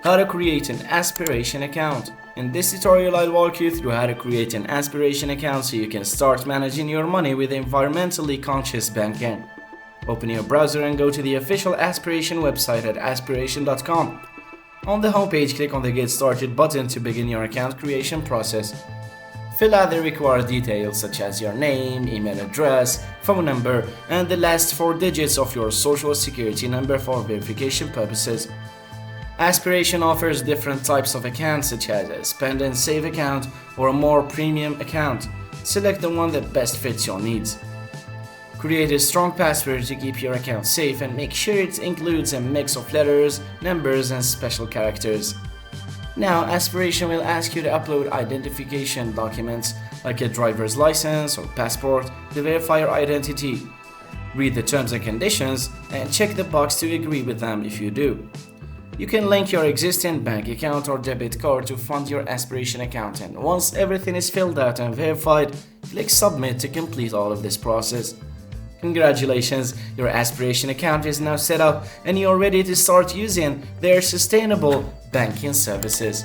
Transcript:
How to create an Aspiration account. In this tutorial, I'll walk you through how to create an Aspiration account so you can start managing your money with environmentally conscious banking. Open your browser and go to the official Aspiration website at aspiration.com. On the homepage, click on the Get Started button to begin your account creation process. Fill out the required details such as your name, email address, phone number, and the last 4 digits of your social security number for verification purposes. Aspiration offers different types of accounts such as a spend and save account or a more premium account. Select the one that best fits your needs. Create a strong password to keep your account safe and make sure it includes a mix of letters, numbers, and special characters. Now, Aspiration will ask you to upload identification documents like a driver's license or passport to verify your identity. Read the terms and conditions and check the box to agree with them if you do. You can link your existing bank account or debit card to fund your Aspiration account, and once everything is filled out and verified, click Submit to complete all of this process. Congratulations, your Aspiration account is now set up and you're ready to start using their sustainable banking services.